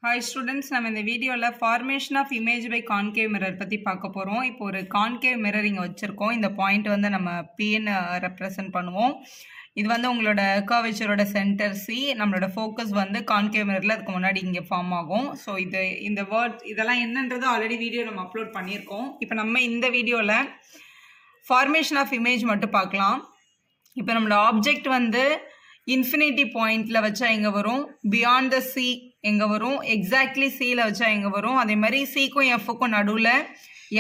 Hi students, நம்ம இந்த வீடியோல formation of image by concave mirror பத்தி பார்க்க போறோம். இப்போ ஒரு concave mirror இங்க வச்சிருக்கோம். இந்த பாயிண்ட் வந்து நம்ம Pன்னு ரெப்ரசன்ட் பண்ணுவோம். இது வந்து உங்களோட கர்வேச்சரோட சென்டர் C. நம்மளோட ஃபோக்கஸ் வந்து concave mirrorல அதுக்கு முன்னாடி இங்க ஃபார்ம் ஆகும். ஸோ இந்த வேர்ட் இதெல்லாம் என்னன்றது ஆல்ரெடி வீடியோ நம்ம அப்லோட் பண்ணியிருக்கோம். இப்போ நம்ம இந்த வீடியோல formation of image மட்டும் பார்க்கலாம். இப்போ நம்மளோட ஆப்ஜெக்ட் வந்து இன்ஃபினிட்டி பாயிண்ட்ல வச்சா எங்க வரும், பியாண்ட் த சி எங்க வரும், எக்ஸாக்ட்லி சியில் வச்சா எங்க வரும், அதே மாதிரி சிக்கும் எஃப்க்கும் நடுவில்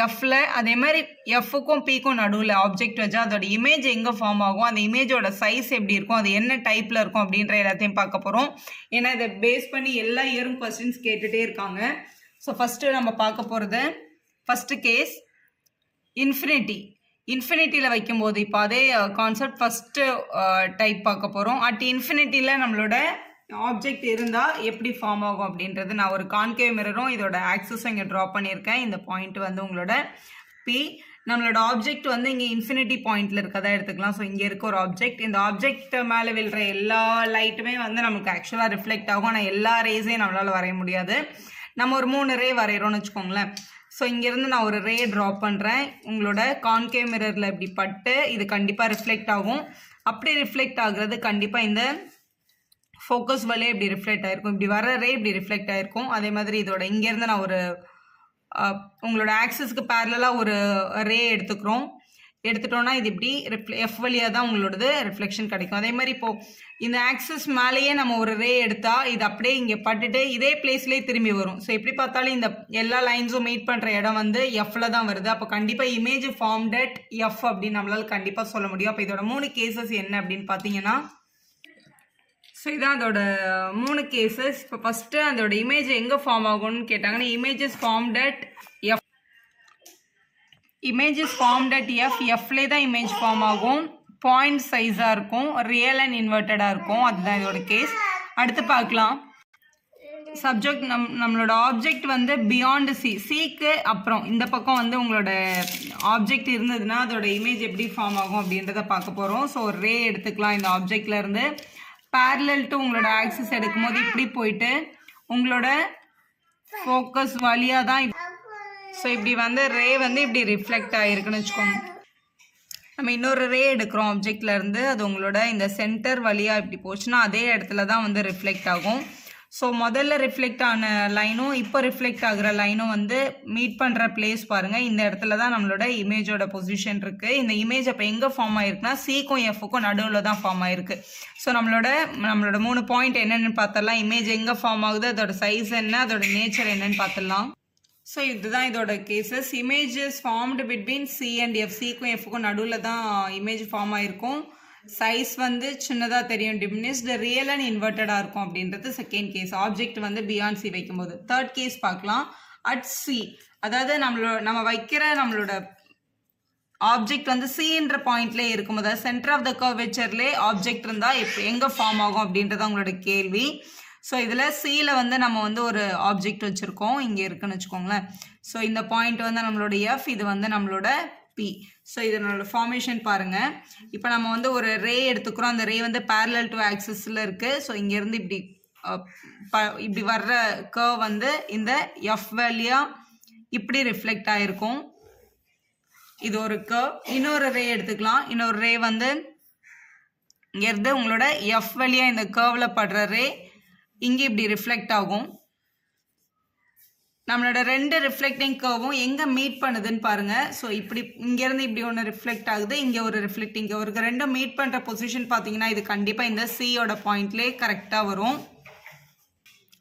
எஃப்ல, அதே மாதிரி எஃப்க்கும் பிக்கும் நடுவில் ஆப்ஜெக்ட் வச்சா அதோட இமேஜ் எங்கே ஃபார்ம் ஆகும், அந்த இமேஜோட சைஸ் எப்படி இருக்கும், அது என்ன டைப்பில் இருக்கும் அப்படின்ற எல்லாத்தையும் பார்க்க போகிறோம். ஏன்னா இதை பேஸ் பண்ணி எல்லா இயரும் கொஸ்டின்ஸ் கேட்டுகிட்டே இருக்காங்க. ஸோ ஃபஸ்ட்டு நம்ம பார்க்க போகிறது ஃபஸ்ட்டு கேஸ் இன்ஃபினிட்டியில் வைக்கும்போது இப்போ அதே கான்செப்ட் ஃபஸ்ட்டு டைப் பார்க்க போகிறோம். அட் இன்ஃபினிட்டியில் நம்மளோட ஆப்ஜெக்ட் இருந்தால் எப்படி ஃபார்ம் ஆகும் அப்படின்றது நான் ஒரு கான்கேவ் மிரரும் இதோட ஆக்சஸும் இங்கே ட்ரா பண்ணியிருக்கேன். இந்த பாயிண்ட் வந்து உங்களோட பி. நம்மளோட ஆப்ஜெக்ட் வந்து இங்கே இன்ஃபினிட்டி பாயிண்டில் இருக்கதா எடுத்துக்கலாம். ஸோ இங்கே இருக்க ஒரு ஆப்ஜெக்ட், இந்த ஆப்ஜெக்ட் மேலே விழுற எல்லா லைட்டுமே வந்து நமக்கு ஆக்சுவலாக ரிஃப்ளெக்ட் ஆகும். ஆனால் எல்லா ரேஸையும் நம்மளால் வரைய முடியாது. நம்ம ஒரு 3 ரே வரைகிறோம்னு வச்சுக்கோங்களேன். ஸோ இங்கேருந்து நான் ஒரு ரே ட்ரா பண்ணுறேன். உங்களோட கான்கேவ் மிரரில் இப்படி பட்டு இது கண்டிப்பாக ரிஃப்ளெக்ட் ஆகும். அப்படி ரிஃப்ளெக்ட் ஆகுறது கண்டிப்பாக இந்த ஃபோக்கஸ் வழியே இப்படி ரிஃப்ளெக்ட் ஆகிருக்கும். இப்படி வர ரே இப்படி ரிஃப்ளெக்ட் ஆகிருக்கும். அதே மாதிரி இதோட இங்கேருந்து நான் ஒரு உங்களோட ஆக்சஸ்க்கு பேரலாக ஒரு ரே எடுத்துட்டோன்னா இது இப்படி எஃப் வழியாக தான் உங்களோடது ரிஃப்ளெக்ஷன் கிடைக்கும். அதே மாதிரி இப்போது இந்த ஆக்சஸ் மேலேயே நம்ம ஒரு ரே எடுத்தால் இது அப்படியே இங்கே பட்டுட்டு இதே பிளேஸ்லேயே திரும்பி வரும். ஸோ எப்படி பார்த்தாலும் இந்த எல்லா லைன்ஸும் மீட் பண்ணுற இடம் வந்து எஃப்ல தான் வருது. அப்போ கண்டிப்பாக இமேஜ் ஃபார்ம்ட் அட் எஃப் அப்படின்னு நம்மளால் கண்டிப்பாக சொல்ல முடியும். அப்போ இதோட 3 கேசஸ் என்ன அப்படின்னு பார்த்தீங்கன்னா, ஸோ இதான் அதோட 3 கேசஸ். இப்போ ஃபஸ்ட்டு அதோட இமேஜ் எங்கே ஃபார்ம் ஆகும்னு கேட்டாங்கன்னா, images formed at F. Images formed at F, எஃப்லே தான் இமேஜ் ஃபார்ம் ஆகும். பாயிண்ட் சைஸாக இருக்கும், ரியல் அண்ட் இன்வெர்ட்டடாக இருக்கும். அதுதான் இதோட கேஸ். அடுத்து பார்க்கலாம். சப்ஜெக்ட் நம்மளோட ஆப்ஜெக்ட் வந்து பியாண்ட் சிக்கு அப்புறம் இந்த பக்கம் வந்து உங்களோட ஆப்ஜெக்ட் இருந்ததுன்னா அதோட இமேஜ் எப்படி ஃபார்ம் ஆகும் அப்படின்றத பார்க்க போகிறோம். ஸோ ஒரு ரே எடுத்துக்கலாம். இந்த ஆப்ஜெக்ட்ல இருந்து பேரலல் டு உங்களோட ஆக்சிஸ் எடுக்கும்போது இப்படி போயிட்டு உங்களோட ஃபோக்கஸ் வழியாக தான். ஸோ இப்படி வந்து ரே வந்து இப்படி ரிஃப்ளெக்ட் ஆகிருக்குன்னு வச்சுக்கோங்க. நம்ம இன்னொரு ரே எடுக்கிறோம் ஆப்ஜெக்ட்ல இருந்து, அது உங்களோட இந்த சென்டர் வழியாக இப்படி போச்சுன்னா அதே இடத்துல தான் வந்து ரிஃப்ளெக்ட் ஆகும். ஸோ முதல்ல ரிஃப்ளெக்ட் ஆன லைனும் இப்போ ரிஃப்ளெக்ட் ஆகுற லைனும் வந்து மீட் பண்ணுற பிளேஸ் பாருங்கள். இந்த இடத்துல தான் நம்மளோட இமேஜோட பொசிஷன் இருக்குது. இந்த இமேஜ் அப்போ எங்கே ஃபார்ம் ஆயிருக்குன்னா சிக்கும் எஃப்க்கும் நடுவில் தான் ஃபார்ம் ஆயிருக்கு. ஸோ நம்மளோட 3 பாயிண்ட் என்னென்னு பார்த்துடலாம். இமேஜ் எங்கே ஃபார்ம் ஆகுது, அதோட சைஸ் என்ன, அதோட நேச்சர் என்னன்னு பார்த்துடலாம். ஸோ இதுதான் இதோட cases. Images formed between C and F, சிக்கும் எஃப்க்கும் நடுவில் தான் இமேஜ் ஃபார்ம் ஆயிருக்கும். சைஸ் வந்து சின்னதாக தெரியும், டிமினிஷ்டு, ரியல் அண்ட் இன்வெர்ட்டடாக இருக்கும் அப்படின்றது செகண்ட் கேஸ். ஆப்ஜெக்ட் வந்து பியாண்ட் சி வைக்கும்போது. தேர்ட் கேஸ் பார்க்கலாம். அட் சி, அதாவது நம்ம வைக்கிற நம்மளோட ஆப்ஜெக்ட் வந்து சின்ற பாயிண்ட்லேயே இருக்கும். அதாவது சென்டர் ஆஃப் த கர்வேச்சர்லேயே ஆப்ஜெக்ட் இருந்தால் எங்கே ஃபார்ம் ஆகும் அப்படின்றது அவங்களோட கேள்வி. ஸோ இதில் சியில் வந்து நம்ம வந்து ஒரு ஆப்ஜெக்ட் வச்சுருக்கோம், இங்கே இருக்குன்னு வச்சுக்கோங்களேன். ஸோ இந்த பாயிண்ட் வந்து நம்மளோட எஃப், இது வந்து நம்மளோட பி. ஸோ இதனோட ஃபார்மேஷன் பாருங்கள். இப்போ நம்ம வந்து ஒரு ரே எடுத்துக்கிறோம். அந்த ரே வந்து பேரலல் டு ஆக்சிஸில் இருக்குது. ஸோ இங்கேருந்து இப்படி வர்ற கர்வ் வந்து இந்த எஃப் வேல்யூயாக இப்படி ரிஃப்ளெக்ட் ஆகிருக்கும். இது ஒரு கர்வ். இன்னொரு ரே எடுத்துக்கலாம். இன்னொரு ரே வந்து இங்கேருந்து உங்களோட எஃப் வழியாக இந்த கர்வில் படுற ரே இங்கே இப்படி ரிஃப்ளெக்ட் ஆகும். நம்மளோட 2 ரிஃப்ளெக்டிங் கர்வும் எங்கே மீட் பண்ணுதுன்னு பாருங்கள். ஸோ இப்படி இங்கேருந்து இப்படி ஒன்று ரிஃப்ளெக்ட் ஆகுது, இங்கே ஒரு ரிஃப்ளெக்டிங் கர்வ். ரெண்டும் மீட் பண்ணுற பொசிஷன் பார்த்தீங்கன்னா இது கண்டிப்பாக இந்த சியோட பாயிண்ட்லேயே கரெக்டாக வரும்.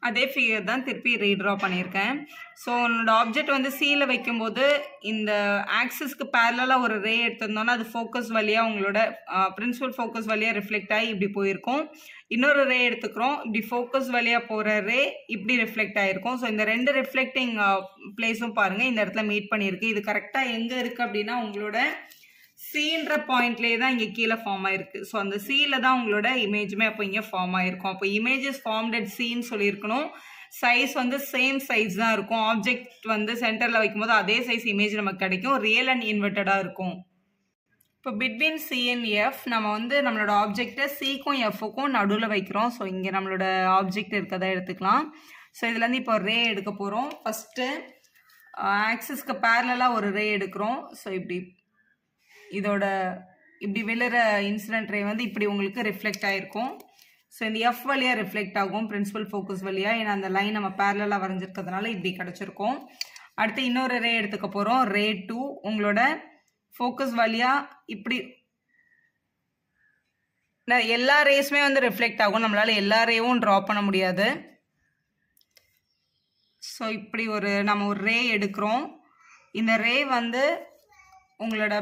அதே ஃபிகர் தான் திருப்பி ரீட்ரா பண்ணியிருக்கேன். ஸோ உன்னோட ஆப்ஜெக்ட் வந்து சியில் வைக்கும்போது இந்த ஆக்சிஸ்க்கு பேரலாக ஒரு ரே எடுத்திருந்தோன்னா அது ஃபோக்கஸ் வழியாக உங்களோட பிரின்சிபல் ஃபோக்கஸ் வழியாக ரிஃப்ளெக்ட் ஆகி இப்படி போயிருக்கும். இன்னொரு ரே எடுத்துக்கிறோம். இப்படி ஃபோக்கஸ் வழியாக போகிற ரே இப்படி ரிஃப்ளெக்ட் ஆகிருக்கும். ஸோ இந்த 2 ரிஃப்ளெக்டிங் பிளேஸும் பாருங்கள் இந்த இடத்துல மீட் பண்ணியிருக்கு. இது கரெக்டாக எங்கே இருக்குது அப்படின்னா உங்களோட சின்ற பாயிண்ட்லேயே தான் இங்கே கீழே ஃபார்ம் ஆயிருக்கு. ஸோ அந்த சியில் தான் உங்களோட இமேஜுமே அப்போ இங்கே ஃபார்ம் ஆயிருக்கும். அப்போ இமேஜஸ் ஃபார்ம்ட் அட் சின்னு சொல்லியிருக்கணும். சைஸ் வந்து சேம் சைஸ் தான் இருக்கும். ஆப்ஜெக்ட் வந்து சென்டரில் வைக்கும்போது அதே சைஸ் இமேஜ் நமக்கு கிடைக்கும். ரியல் அண்ட் இன்வெர்ட்டடாக இருக்கும். இப்போ பிட்வீன் சி அண்ட் எஃப் நம்ம வந்து நம்மளோட ஆப்ஜெக்டை சிக்கும் எஃப்க்கும் நடுவில் வைக்கிறோம். ஸோ இங்கே நம்மளோட ஆப்ஜெக்ட் இருக்கதை எடுத்துக்கலாம். ஸோ இதுலேருந்து இப்போ ரே எடுக்க போகிறோம். ஃபஸ்ட்டு ஆக்சிஸ்க்கு பேரலாக ஒரு ரே எடுக்கிறோம். ஸோ இப்படி இதோட இப்படி விழுற இன்சிடென்ட் ரே வந்து இப்படி உங்களுக்கு ரிஃப்ளெக்ட் ஆகிருக்கும். ஸோ இந்த எஃப் வழியாக ரிஃப்ளெக்ட் ஆகும் பிரின்சிபல் ஃபோக்கஸ் வழியாக. ஏன்னா அந்த லைன் நம்ம பேரலாக வரைஞ்சிருக்கிறதுனால இப்படி கிடச்சிருக்கும். அடுத்து இன்னொரு ரே எடுத்துக்க போகிறோம். ரே 2 உங்களோட ஃபோக்கஸ் வழியாக இப்படி எல்லா ரேஸுமே வந்து ரிஃப்ளெக்ட் ஆகும். நம்மளால எல்லா ரேவும் ட்ரா பண்ண முடியாது. ஸோ இப்படி நம்ம ஒரு ரே எடுக்கிறோம். இந்த ரே வந்து உங்களோட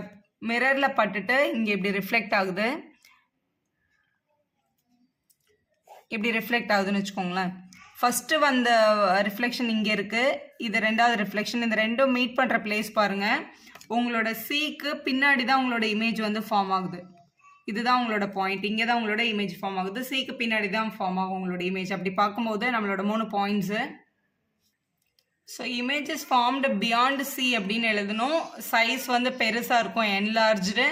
மிரரில் பட்டுட்டு இங்கே இப்படி ரிஃப்ளெக்ட் ஆகுது. இப்படி ரிஃப்ளெக்ட் ஆகுதுன்னு வச்சுக்கோங்களேன். ஃபஸ்ட்டு வந்த ரிஃப்ளெக்ஷன் இங்கே இருக்குது, இது ரெண்டாவது ரிஃப்ளெக்ஷன். இந்த ரெண்டும் மீட் பண்ணுற பிளேஸ் பாருங்கள். உங்களோட சிக்கு பின்னாடி தான் உங்களோட இமேஜ் வந்து ஃபார்ம் ஆகுது. இதுதான் உங்களோட பாயிண்ட். இங்கே தான் உங்களோட இமேஜ் ஃபார்ம் ஆகுது. சிக்கு பின்னாடி தான் ஃபார்ம் ஆகும் உங்களோட இமேஜ். அப்படி பார்க்கும்போது நம்மளோட 3 points. So image is formed beyond C அப்படின்னு எழுதணும். சைஸ் வந்து பெருசாக இருக்கும், என்லார்ஜ்டு,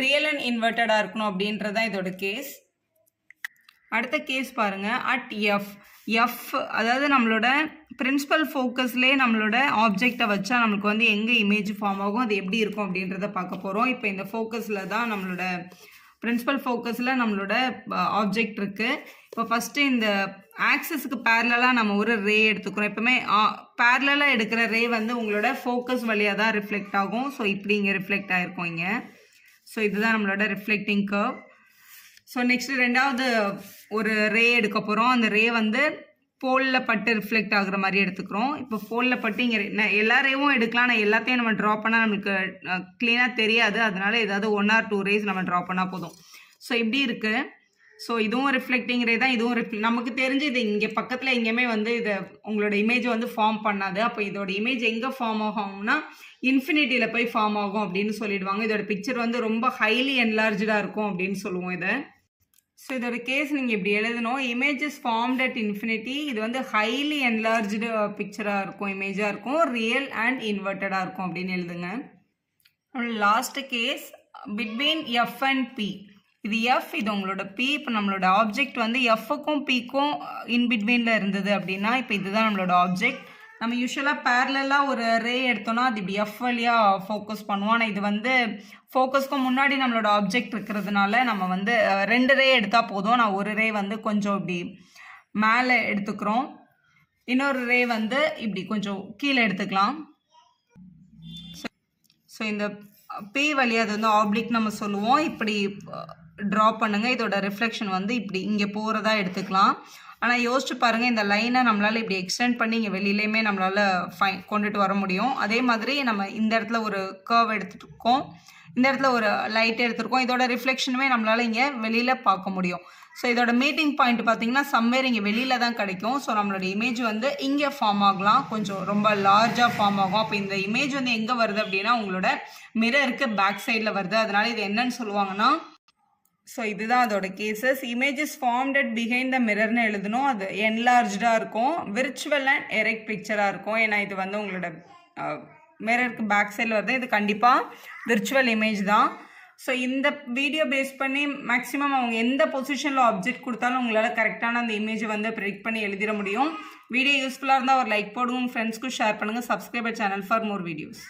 ரியல் அண்ட் இன்வெர்டடாக இருக்கணும் அப்படின்றது தான் இதோட கேஸ். அடுத்த கேஸ் பாருங்கள். அட் எஃப் அதாவது நம்மளோட பிரின்சிபல் ஃபோக்கஸ்லேயே நம்மளோட ஆப்ஜெக்டை வச்சா நம்மளுக்கு வந்து எங்கே இமேஜ் ஃபார்ம் ஆகும், அது எப்படி இருக்கும் அப்படின்றத பார்க்க போகிறோம். இப்போ இந்த ஃபோக்கஸில் தான் நம்மளோட பிரின்சிபல் ஃபோக்கஸில் நம்மளோட ஆப்ஜெக்ட் இருக்குது. இப்போ ஃபஸ்ட்டு இந்த ஆக்சிஸுக்கு பேரலாக நம்ம ஒரு ரே எடுத்துக்கிறோம். எப்பவுமே பேரலாக எடுக்கிற ரே வந்து உங்களோட ஃபோக்கஸ் வழியாக தான் ரிஃப்ளெக்ட் ஆகும். ஸோ இப்படி இங்கே ரிஃப்ளெக்ட் ஆகிருக்கும் இங்கே. ஸோ இதுதான் நம்மளோட ரிஃப்ளெக்டிங் கர்வ். ஸோ நெக்ஸ்ட் ரெண்டாவது ஒரு ரே எடுக்க போகிறோம். அந்த ரே வந்து போலில் பட்டு ரிஃப்ளெக்ட் ஆகுற மாதிரி எடுத்துக்கிறோம். இப்போ போலில் பட்டு இங்கே எல்லா ரேவும் எடுக்கலாம். ஆனால் எல்லாத்தையும் நம்ம ட்ரா பண்ணால் நம்மளுக்கு க்ளீனாக தெரியாது. அதனால ஏதாவது 1 or 2 ரேஸ் நம்ம ட்ரா பண்ணால் போதும். ஸோ இப்படி இருக்குது. ஸோ இதுவும் ரிஃப்ளெக்டிங் ரே தான், இதுவும் நமக்கு தெரிஞ்சு இது இங்கே பக்கத்தில் எங்கேயுமே வந்து இதை உங்களோட இமேஜ் வந்து ஃபார்ம் பண்ணாது. அப்போ இதோட இமேஜ் எங்கே ஃபார்ம் ஆகும்னா இன்ஃபினிட்டியில் போய் ஃபார்ம் ஆகும் அப்படின்னு சொல்லிடுவாங்க. இதோட பிக்சர் வந்து ரொம்ப ஹைலி என்லார்ஜாக இருக்கும் அப்படின்னு சொல்லுவோம் இதை. ஸோ இதோட கேஸ் நீங்கள் இப்படி எழுதணும். Image is formed at infinity. இது வந்து ஹைலி என்லார்ஜ்டு பிக்சராக இருக்கும், இமேஜாக இருக்கும், ரியல் அண்ட் இன்வெர்டடாக இருக்கும் அப்படின்னு எழுதுங்க. Last case between F and P. இது எஃப், இது உங்களோட பி. இப்போ நம்மளோட ஆப்ஜெக்ட் வந்து எஃப்க்கும் பிக்கும் இன்பிட்வீனில் இருந்தது அப்படின்னா இப்போ இதுதான் நம்மளோட ஆப்ஜெக்ட். நம்ம யூஸ்வலாக பேரலாக ஒரு ரே எடுத்தோம்னா அது இப்படி எஃப் வழியாக ஃபோக்கஸ் பண்ணுவோம். ஆனால் இது வந்து ஃபோக்கஸ்க்கும் முன்னாடி நம்மளோட ஆப்ஜெக்ட் இருக்கிறதுனால நம்ம வந்து 2 ரே எடுத்தால் போதும். நான் ஒரு ரே வந்து கொஞ்சம் இப்படி மேலே எடுத்துக்கிறோம், இன்னொரு ரே வந்து இப்படி கொஞ்சம் கீழே எடுத்துக்கலாம். ஸோ இந்த பி வழியாக அது வந்து ஆப்ளிக் நம்ம சொல்லுவோம். இப்படி ட்ரா பண்ணுங்கள். இதோட ரிஃப்ளெக்ஷன் வந்து இப்படி இங்கே போகிறதா எடுத்துக்கலாம். ஆனால் யோசிச்சு பாருங்கள், இந்த லைனை நம்மளால் இப்படி எக்ஸ்டெண்ட் பண்ணி இங்கே வெளியிலையுமே நம்மளால் கொண்டுட்டு வர முடியும். அதே மாதிரி நம்ம இந்த இடத்துல ஒரு கர்வ் எடுத்துருக்கோம், இந்த இடத்துல ஒரு லைட் எடுத்துருக்கோம். இதோட ரிஃப்ளெக்ஷனுமே நம்மளால் இங்கே வெளியில் பார்க்க முடியும். ஸோ இதோட மீட்டிங் பாயிண்ட் பார்த்தீங்கன்னா சம்வேர் இங்கே வெளியில் தான் கிடைக்கும். ஸோ நம்மளோட இமேஜ் வந்து இங்கே ஃபார்ம் ஆகலாம், கொஞ்சம் ரொம்ப லார்ஜாக ஃபார்ம் ஆகும். அப்போ இந்த இமேஜ் வந்து எங்கே வருது அப்படின்னா உங்களோட மிரருக்கு பேக் சைடில் வருது. அதனால இது என்னன்னு சொல்லுவாங்கன்னா, ஸோ இதுதான் அதோட cases. Images formed at behind the மிரர்னு எழுதணும். அது என்லார்ஜாக இருக்கும், விர்ச்சுவல் அண்ட் எரெக்ட் பிக்சராக இருக்கும். ஏன்னா இது வந்து உங்களோட மிரருக்கு பேக் சைடில் வருது. இது கண்டிப்பாக விர்ச்சுவல் இமேஜ் தான். ஸோ இந்த வீடியோ பேஸ் பண்ணி மேக்ஸிமம் அவங்க எந்த பொசிஷனில் ஆப்ஜெக்ட் கொடுத்தாலும் உங்களால் கரெக்டான அந்த இமேஜை வந்து ப்ரெடிக்ட் பண்ணி எழுதிட முடியும். வீடியோ யூஸ்ஃபுல்லாக இருந்தால் ஒரு லைக் போடுங்க, ஃப்ரெண்ட்ஸ்க்கும் ஷேர் பண்ணுங்கள். Subscriber channel for more videos.